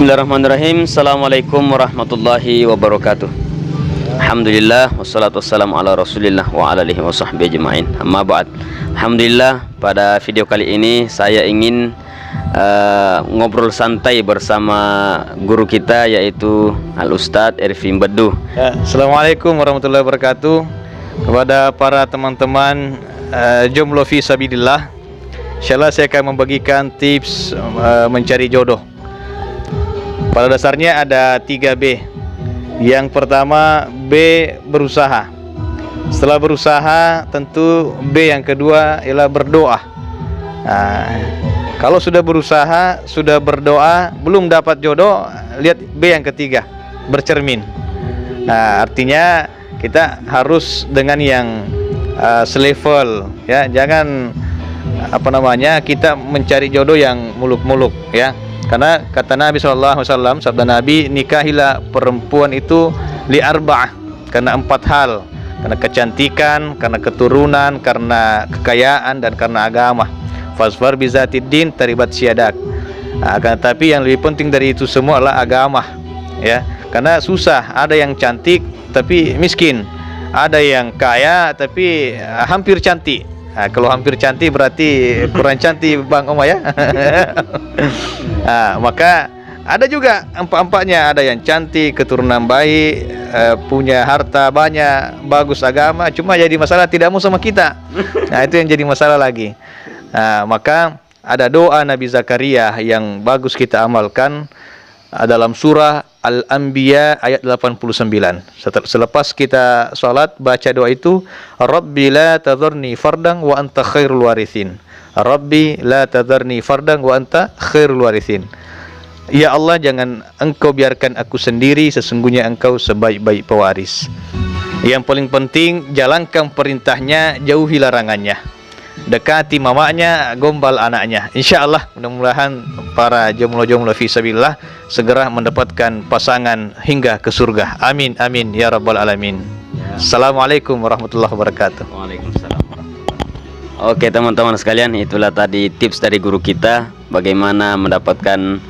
Bismillahirrahmanirrahim. Assalamualaikum warahmatullahi wabarakatuh. Alhamdulillah wassalatu wassalamu ala Rasulillah wa ala alihi wa sahbihi ajma'in. Amma ba'd. Alhamdulillah, pada video kali ini saya ingin ngobrol santai bersama guru kita, yaitu Al-Ustadz Ervin Bedu. Assalamualaikum warahmatullahi wabarakatuh. Kepada para teman-teman jomblo fi sabilillah, insyaallah saya akan membagikan tips mencari jodoh. Pada dasarnya ada 3B. Yang pertama, B, berusaha. Setelah berusaha, tentu B yang kedua ialah berdoa. Kalau sudah berusaha, sudah berdoa, belum dapat jodoh, lihat B yang ketiga, bercermin. Artinya kita harus dengan yang selevel, ya. Jangan kita mencari jodoh yang muluk-muluk, ya. Karena kata Nabi SAW, sabda Nabi, nikahilah perempuan itu li arba'ah, karena 4 hal. Karena kecantikan, karena keturunan, karena kekayaan, dan karena agama. Fasfar bizatiddin taribat syadak. Tapi yang lebih penting dari itu semua adalah agama, ya. Karena susah, ada yang cantik tapi miskin, ada yang kaya tapi hampir cantik. Kalau hampir cantik berarti kurang cantik, Bang Oma, ya. Maka ada juga empat-empatnya, ada yang cantik, keturunan baik, punya harta banyak, bagus agama, cuma jadi masalah tidak mau sama kita. Itu yang jadi masalah lagi. Maka ada doa Nabi Zakaria yang bagus kita amalkan dalam surah Al-Anbiya ayat 89. Selepas kita sholat, baca doa itu, Rabbi la tadharni fardan wa anta khairul warithin. Rabbi la tadharni fardan wa anta khairul warithin. Ya Allah, jangan engkau biarkan aku sendiri, sesungguhnya engkau sebaik-baik pewaris. Yang paling penting, jalankan perintahnya, jauhi larangannya. Dekati mamanya, gombal anaknya. InsyaAllah, mudah-mudahan para jomblo-jomblo fisabilillah segera mendapatkan pasangan hingga ke surga. Amin, amin, ya rabbal alamin. Assalamualaikum warahmatullahi wabarakatuh. Waalaikumsalam. Oke teman-teman sekalian, itulah tadi tips dari guru kita, bagaimana mendapatkan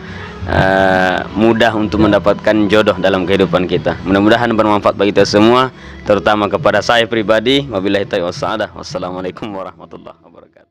mudah untuk mendapatkan jodoh dalam kehidupan kita. Mudah-mudahan bermanfaat bagi kita semua, terutama kepada saya pribadi. Wabillahi taufiq wal hidayah. Wassalamualaikum warahmatullahi wabarakatuh.